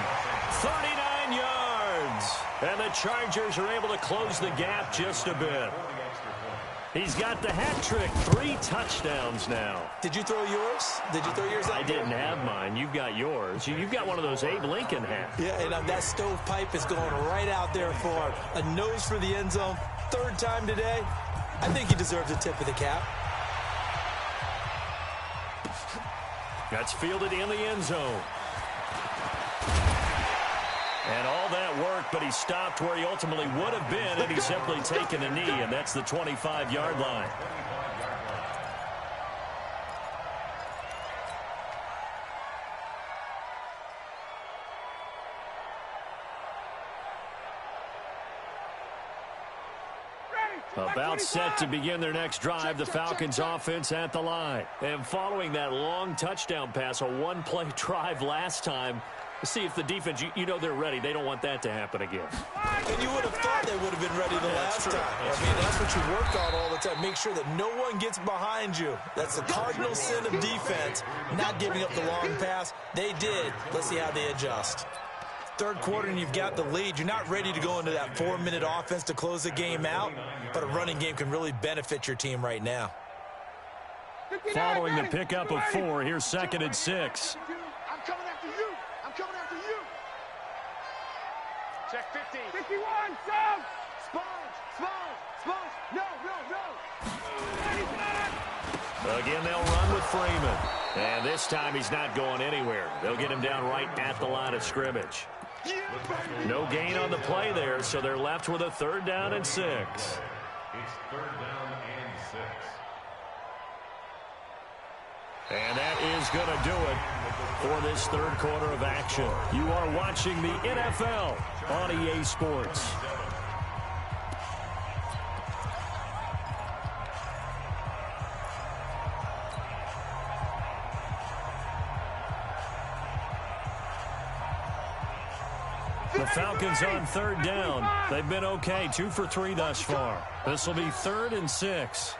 39 yards. And the Chargers are able to close the gap just a bit. He's got the hat trick, 3 touchdowns now. Did you throw yours? Did you throw yours out I there? didn't have mine. You've got yours. You've got one of those Abe Lincoln hats. Yeah, and that stovepipe is going right out there for a nose for the end zone. 3rd time today. I think he deserves a tip of the cap. That's fielded in the end zone. And all that work, but he stopped where he ultimately would have been had he simply taken a knee, and that's the 25-yard line. About set to begin their next drive, the Falcons offense at the line. And following that long touchdown pass, a one-play drive last time, see if the defense, you know they're ready. They don't want that to happen again. And you would have thought they would have been ready the last time. That's what you work on all the time. Make sure that no one gets behind you. That's the cardinal sin of defense, not giving up the long pass. They did. Let's see how they adjust. 3rd quarter and you've got the lead. You're not ready to go into that 4-minute offense to close the game out, but a running game can really benefit your team right now. Following the pickup of 4, here's 2nd and 6. I'm coming after you. I'm coming after you. Check 50. 51, Sam. Sponge. No. Again, they'll run with Freeman. And this time he's not going anywhere. They'll get him down right at the line of scrimmage. No gain on the play there, so they're left with a 3rd down and 6. It's 3rd down and 6. And that is going to do it for this 3rd quarter of action. You are watching the NFL on EA Sports. The Falcons on 3rd down. They've been okay, 2 for 3 thus far. This will be 3rd and 6.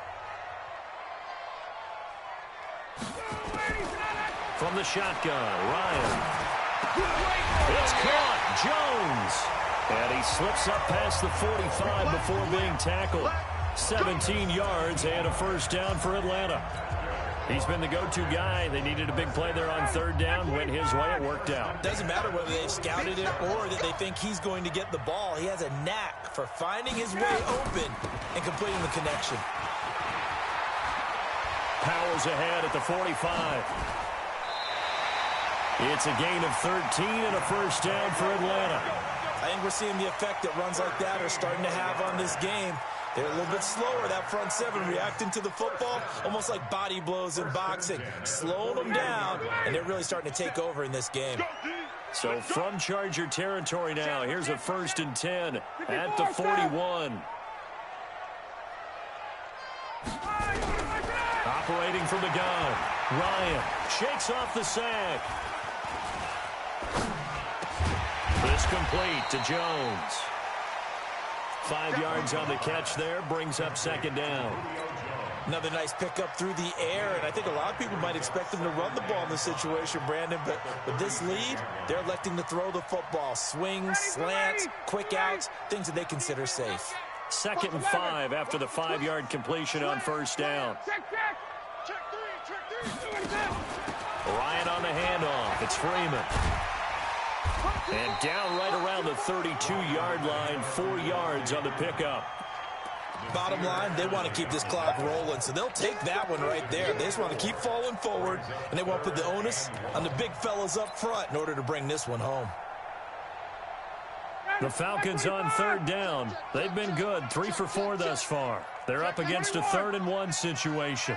From the shotgun, Ryan. It's caught, Jones. And he slips up past the 45 before being tackled. 17 yards and a first down for Atlanta. He's been the go-to guy. They needed a big play there on 3rd down. Went his way. It worked out. Doesn't matter whether they've scouted it or that they think he's going to get the ball. He has a knack for finding his way open and completing the connection. Powers ahead at the 45. It's a gain of 13 and a first down for Atlanta. I think we're seeing the effect that runs like that are starting to have on this game. They're a little bit slower, that front seven, reacting to the football, almost like body blows in boxing, slowing them down, and they're really starting to take over in this game. So from Charger territory now, here's a 1st and 10 at the 41. Operating from the gun, Ryan shakes off the sack. This complete to Jones. 5 yards on the catch there, brings up 2nd down. Another nice pickup through the air, and I think a lot of people might expect them to run the ball in this situation, Brandon, but with this lead, they're electing to throw the football. Swings, slants, quick outs, things that they consider safe. 2nd and 5 after the 5-yard completion on 1st down. Ryan on the handoff. It's Freeman. And down right around the 32-yard line, 4 yards on the pickup. Bottom line, they want to keep this clock rolling, so they'll take that one right there. They just want to keep falling forward, and they want to put the onus on the big fellas up front in order to bring this one home. The Falcons on 3rd down. They've been good, 3 for 4 thus far. They're up against a 3rd and 1 situation.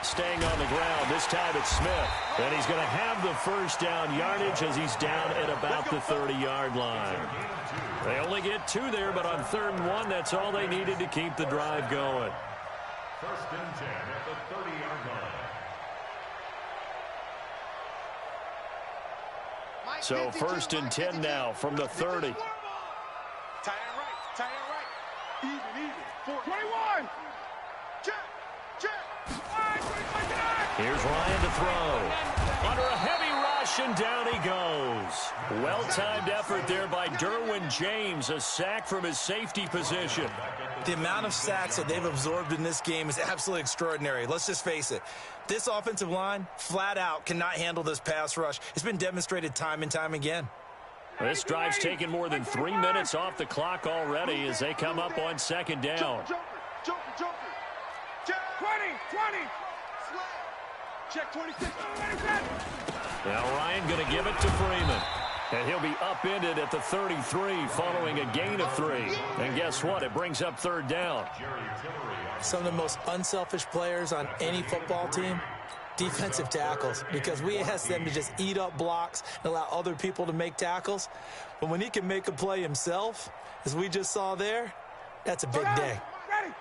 Staying on the ground, this time it's Smith. And he's going to have the 1st down yardage as he's down at about the 30-yard line. They only get 2 there, but on 3rd and 1, that's all they needed to keep the drive going. 1st and 10 at the 30-yard line. So 1st and 10 now from the 30. Tie it right. Even. 21. Check. Here's Ryan to throw. Under a heavy rush, and down he goes. Well-timed effort there by Derwin James, a sack from his safety position. The amount of sacks that they've absorbed in this game is absolutely extraordinary. Let's just face it. This offensive line, flat out, cannot handle this pass rush. It's been demonstrated time and time again. This drive's taken more than 3 minutes off the clock already as they come up on 2nd down. Joker. 20. Check 26. Now Ryan going to give it to Freeman. And he'll be upended at the 33 following a gain of 3. And guess what? It brings up 3rd down. Some of the most unselfish players on any football team, defensive tackles, because we ask them to just eat up blocks and allow other people to make tackles. But when he can make a play himself, as we just saw there, that's a big day.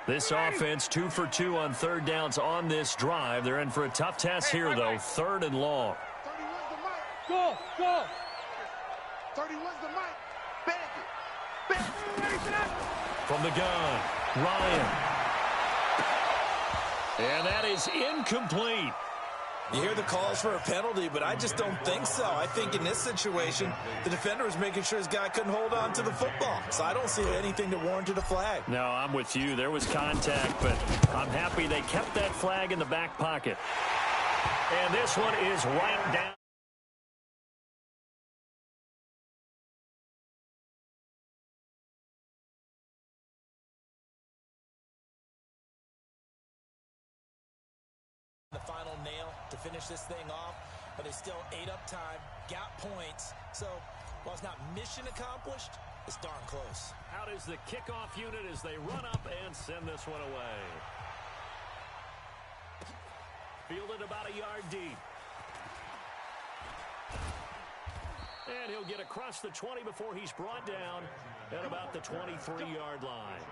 This offense 2 for 2 on 3rd downs on this drive. They're in for a tough task here, though. 3rd and long. 31's the mic. Go. 31's the mic. Bandit. From the gun, Ryan. And that is incomplete. You hear the calls for a penalty, but I just don't think so. I think in this situation, the defender was making sure his guy couldn't hold on to the football. So I don't see anything that warranted a flag. No, I'm with you. There was contact, but I'm happy they kept that flag in the back pocket. And this one is right down. The final nail to finish this thing off, but they still ate up time, got points. So while it's not mission accomplished, it's darn close. Out is the kickoff unit as they run up and send this one away. Fielded about a yard deep. And he'll get across the 20 before he's brought down at about the 23-yard line.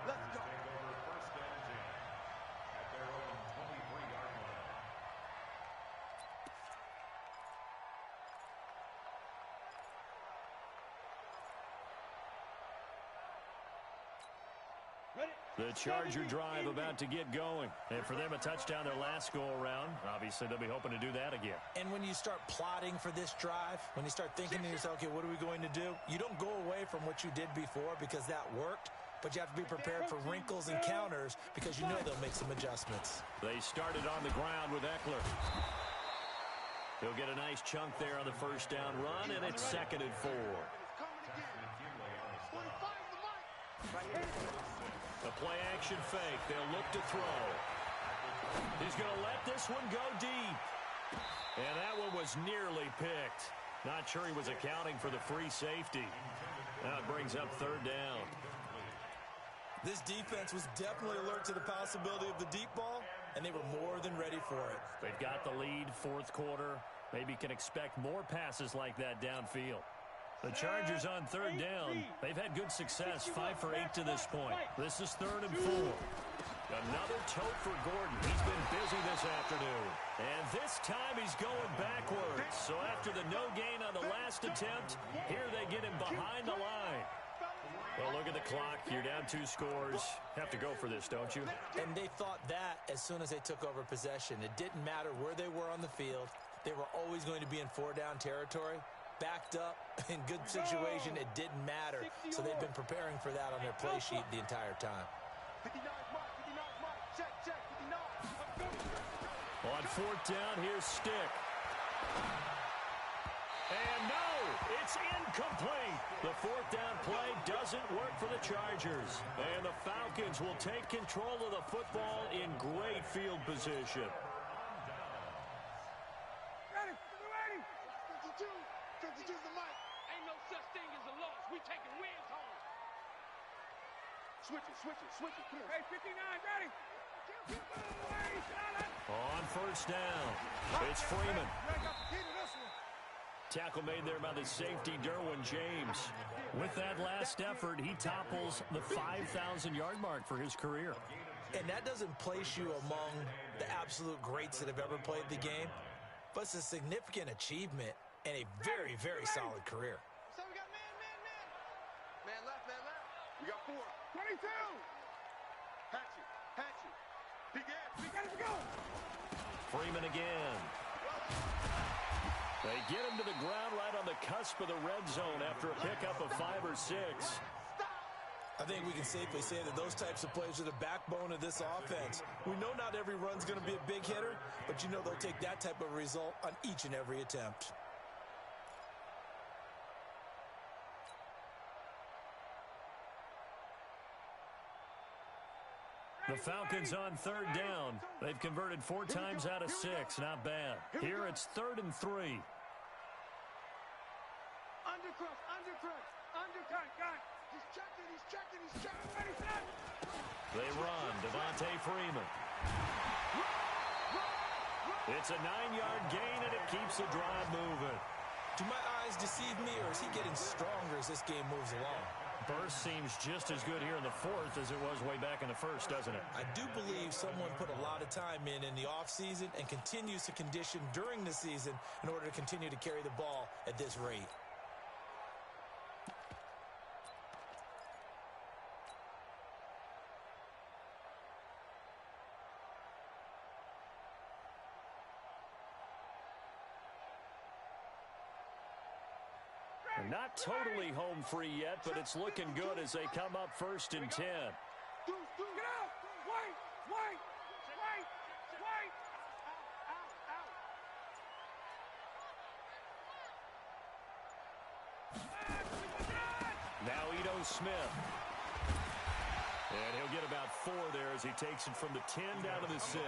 The Charger drive about to get going. And for them, a touchdown their last go-around. Obviously, they'll be hoping to do that again. And when you start plotting for this drive, when you start thinking to yourself, okay, what are we going to do? You don't go away from what you did before because that worked, but you have to be prepared for wrinkles and counters because you know they'll make some adjustments. They started on the ground with Eckler. He'll get a nice chunk there on the 1st down run, and it's 2nd and 4. A play-action fake. They'll look to throw. He's going to let this one go deep. And that one was nearly picked. Not sure he was accounting for the free safety. Now it brings up 3rd down. This defense was definitely alert to the possibility of the deep ball, and they were more than ready for it. They've got the lead, fourth quarter. Maybe can expect more passes like that downfield. The Chargers on third down. They've had good success, 5 for 8 to this point. This is 3rd and 4. Another tote for Gordon. He's been busy this afternoon. And this time he's going backwards. So after the no gain on the last attempt, here they get him behind the line. Well, look at the clock. You're down 2 scores. Have to go for this, don't you? And they thought that as soon as they took over possession. It didn't matter where they were on the field. They were always going to be in 4-down territory. Backed up, in good situation, it didn't matter. So they've been preparing for that on their play sheet the entire time. 59 mark, 59 mark, check, 59. On 4th down, here's Stick. And no, it's incomplete. The 4th down play doesn't work for the Chargers. And the Falcons will take control of the football in great field position. Ready, 52. 52's the mic. Ain't no such thing as a loss. We taking wins home. Switch it. Come on. Hey, 59, ready. On 1st down, it's Freeman. Tackle made there by the safety, Derwin James. With that last effort, he topples the 5,000-yard mark for his career. And that doesn't place you among the absolute greats that have ever played the game, but it's a significant achievement and a very, very solid career. So we got man. Man left. We got 4. 22. Hatchet. Peek it, go. Freeman again. They get him to the ground right on the cusp of the red zone after a pickup of 5 or 6. I think we can safely say that those types of plays are the backbone of this offense. We know not every run's going to be a big hitter, but you know they'll take that type of result on each and every attempt. The Falcons on 3rd down. They've converted 4 times out of 6. Not bad. Here it's 3rd and 3. Undercut, got it. He's checking. Ready, set. They run. Devontae Freeman. It's a 9-yard gain, and it keeps the drive moving. Do my eyes deceive me, or is he getting stronger as this game moves along? Burst seems just as good here in the 4th as it was way back in the 1st, doesn't it? I do believe someone put a lot of time in the offseason and continues to condition during the season in order to continue to carry the ball at this rate. They're not totally home free yet, but it's looking good as they come up 1st and 10. Get out! Wait! Now Ito Smith. And he'll get about 4 there as he takes it from the 10 down to the 6.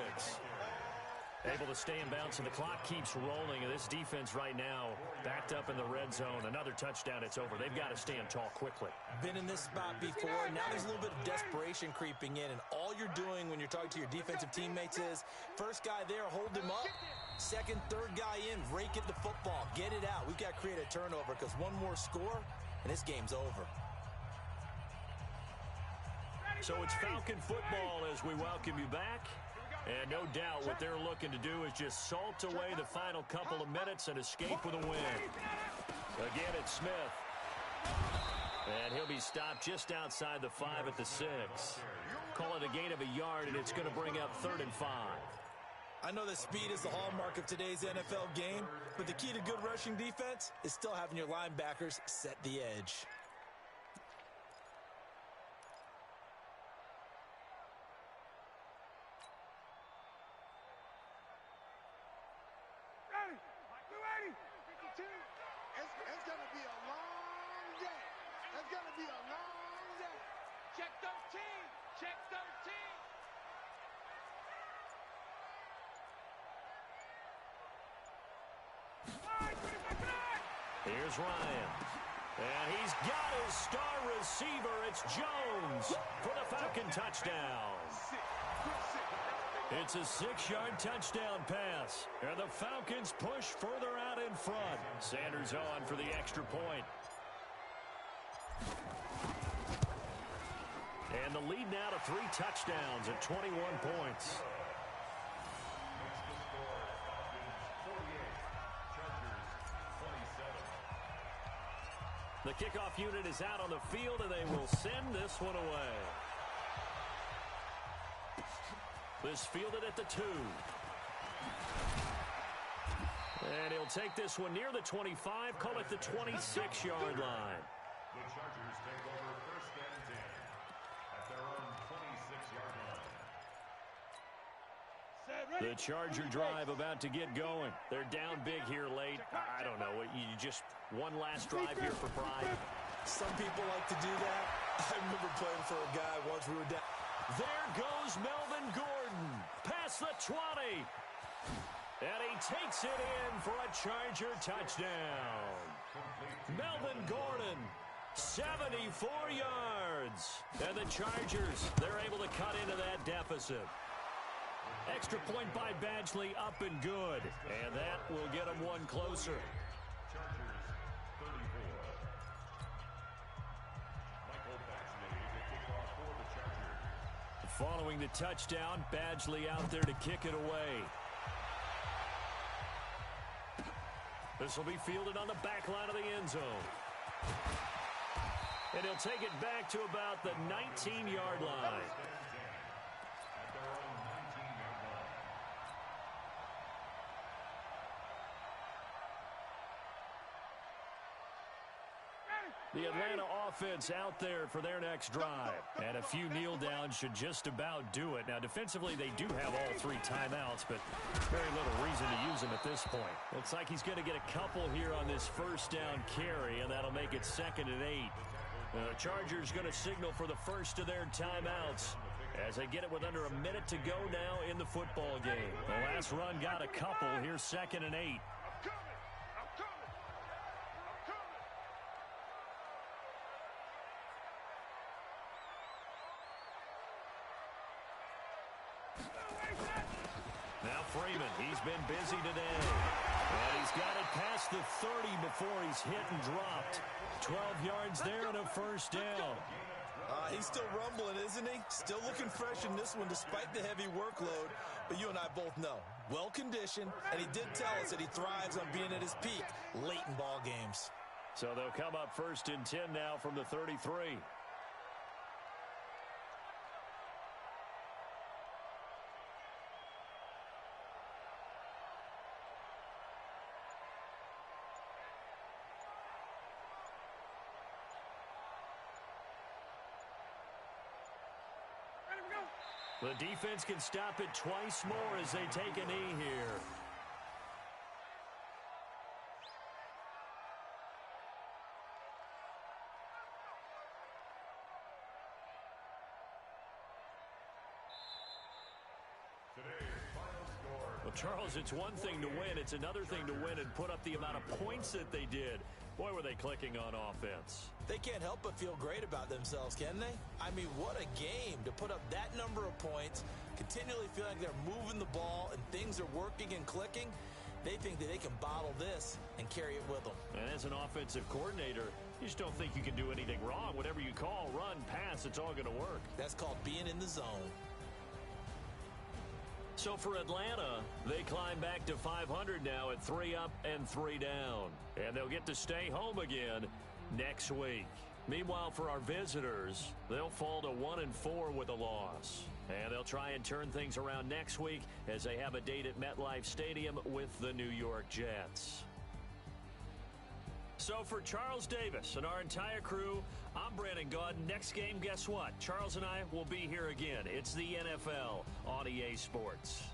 Able to stay in bounds, and the clock keeps rolling. And this defense right now backed up in the red zone. Another touchdown, it's over. They've got to stand tall quickly. Been in this spot before. Now there's a little bit of desperation creeping in, and all you're doing when you're talking to your defensive teammates is, first guy there, hold him up. Second, third guy in, rake at the football. Get it out. We've got to create a turnover because one more score, and this game's over. So it's Falcon football as we welcome you back. And no doubt what they're looking to do is just salt away the final couple of minutes and escape with a win. Again, it's Smith. And he'll be stopped just outside the 5 at the 6. Call it a gain of a yard, and it's going to bring up 3rd and 5. I know that speed is the hallmark of today's NFL game, but the key to good rushing defense is still having your linebackers set the edge. It's going to be a long day. It's going to be a long day. Check 13. Check 13. Here's Ryan. And he's got his star receiver. It's Jones for the Falcon touchdown. It's a 6-yard touchdown pass. And the Falcons push further out in front. Sanders on for the extra point. And the lead now to 3 touchdowns at 21 points. The kickoff unit is out on the field, and they will send this one away. This fielded at the 2. And he'll take this one near the 25, call it the 26-yard line. The Chargers take over first and 10 at their own 26-yard line. The Charger drive about to get going. They're down big here late. I don't know. You just one last drive here for pride. Some people like to do that. I remember playing for a guy once we were down. There goes Melvin Gordon. Past the 20. And he takes it in for a Charger touchdown. Melvin Gordon, 74 yards. And the Chargers, they're able to cut into that deficit. Extra point by Badgley, up and good. And that will get them one closer. Chargers 34. Michael Badgley, the kickoff for the Chargers. Following the touchdown, Badgley out there to kick it away. This will be fielded on the back line of the end zone. And he'll take it back to about the 19-yard line. At their own 19-yard line. The Atlanta offense out there for their next drive. And a few kneel downs should just about do it. Now, defensively, they do have all 3 timeouts, but very little reason to use them at this point. Looks like he's going to get a couple here on this first down carry, and that'll make it 2nd and 8. The Chargers going to signal for the first of their timeouts as they get it with under a minute to go now in the football game. The last run got a couple. Here's 2nd and 8. Now Freeman, he's been busy today. And he's got it past the 30 before he's hit and dropped. 12 yards there and a first down. He's still rumbling, isn't he? Still looking fresh in this one despite the heavy workload. But you and I both know, well-conditioned, and he did tell us that he thrives on being at his peak late in ball games. So they'll come up 1st and 10 now from the 33. The defense can stop it twice more as they take a knee here. Well, Charles, it's one thing to win. It's another thing to win and put up the amount of points that they did. Boy, were they clicking on offense. They can't help but feel great about themselves, can they? I mean, what a game to put up that number of points, continually feeling like they're moving the ball and things are working and clicking. They think that they can bottle this and carry it with them. And as an offensive coordinator, you just don't think you can do anything wrong. Whatever you call, run, pass, it's all going to work. That's called being in the zone. So for Atlanta, they climb back to 500 now at 3 up and 3 down. And they'll get to stay home again next week. Meanwhile, for our visitors, they'll fall to 1-4 with a loss. And they'll try and turn things around next week as they have a date at MetLife Stadium with the New York Jets. So for Charles Davis and our entire crew, I'm Brandon Gaudin. Next game, guess what? Charles and I will be here again. It's the NFL on EA Sports.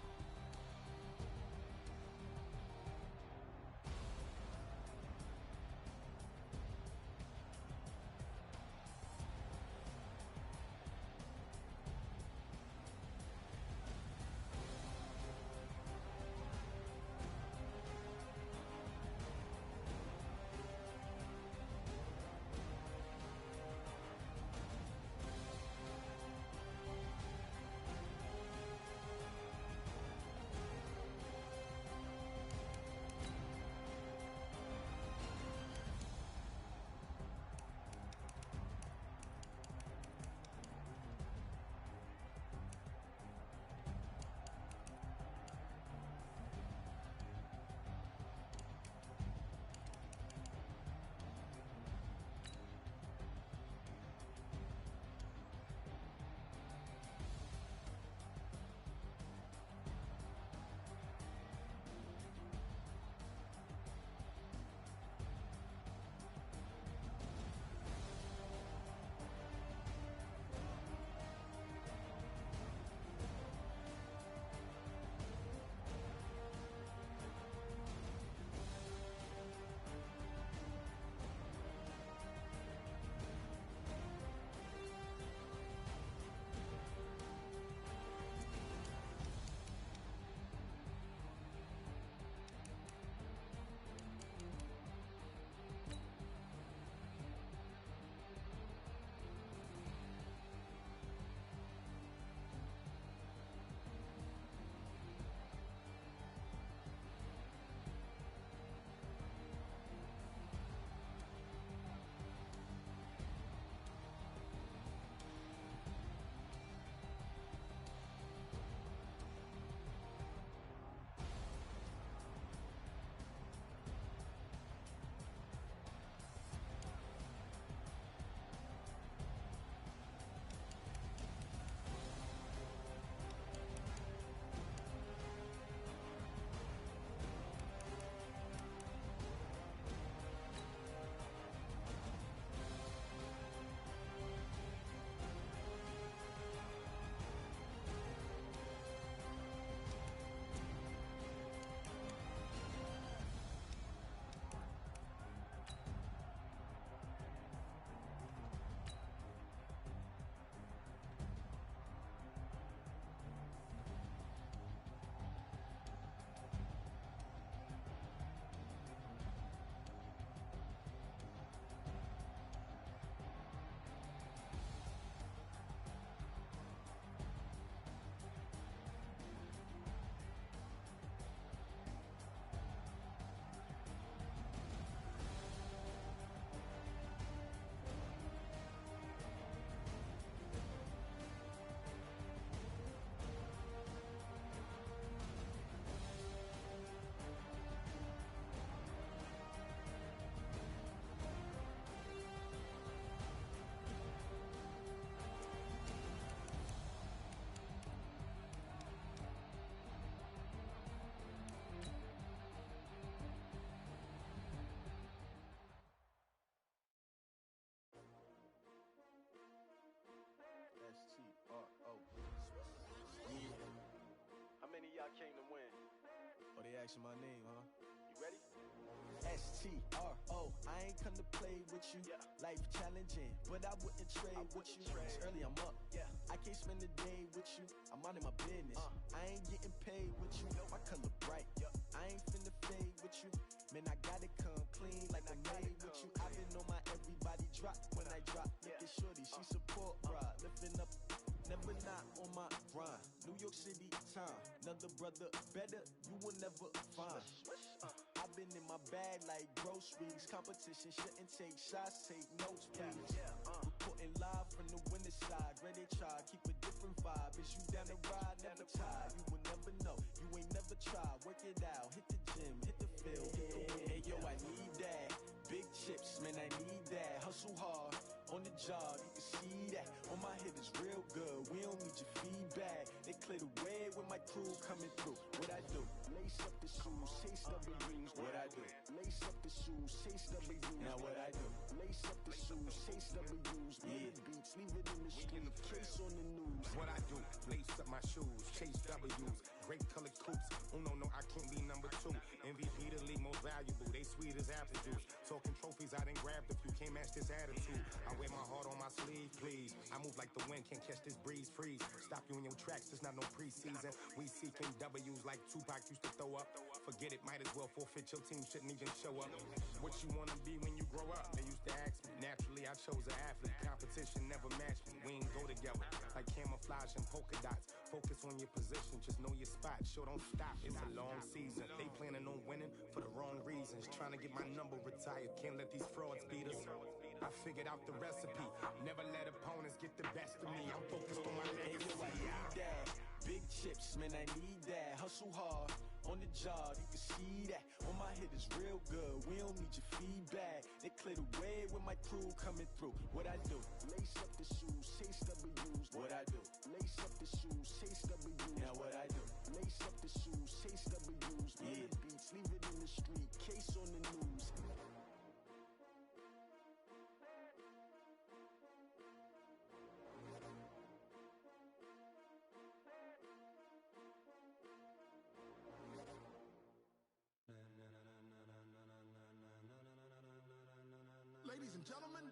asking my name, huh? You ready? S-T-R-O, I ain't come to play with you. Life challenging, but I wouldn't trade with you. It's early, I'm up. I can't spend a day with you. I'm out of my business. I ain't getting paid with you. My color bright. I ain't finna fade with you. Man, I gotta come clean like I made with you. I've been on my everybody drop when I drop. Look at shorty, she support, bruh. Lifting up, never not on my grind. New York City time, another brother better, you will never find. I've been in my bag like groceries. Competition shouldn't take shots, take notes, please. Reporting live from the winter side. Ready to try, keep a different vibe. Is you down the ride, never tired. You will never know, you ain't never tried. Work it out, hit the gym, hit the field, hit the win. Hey yo, I need that. Big chips, man, I need that. Hustle hard, on the job, you can see that. On my hit is real good, we don't need your feedback. They clear the way with my crew coming through. What I do? Lace up the shoes, chase W's. What I do? Lace up the shoes, chase W's. Now what I do? Lace up the shoes, chase W's. Mid beats, leave it in the street, case on the news. What I do? Lace up my shoes, chase W's. Great colored coops. Oh no, I can't be number 2. MVP the league most valuable. They sweet as apple juice. Talking trophies, I done grabbed a few. Can't match this attitude. I wear my heart on my sleeve, please. I move like the wind, can't catch this breeze. Freeze. Stop you in your tracks. There's not no preseason. We seeking W's like Tupac used to throw up. Forget it, might as well forfeit. Your team shouldn't even show up. What you wanna be when you grow up? They used to ask me. Naturally, I chose an athlete. Competition never matched me. We ain't go together like camouflage and polka dots. Focus on your position, just know your spot. Show don't stop. It's a long season. They planning on winning for the wrong reasons. Trying to get my number retired. Can't let these frauds beat us. I figured out the recipe. Never let opponents get the best of me. I'm focused on my legacy. Hey yo, I need that. Big chips, man, I need that. Hustle hard, on the job, you can see that. On my hit is real good, we don't need your feedback. They clear the way with my crew coming through. What I do? Lace up the shoes, chase W's. What I do? Lace up the shoes, chase W's. Now what I do? Lace up the shoes, chase W's. Mid beats, leave it in the street, case on the news. Ladies and gentlemen,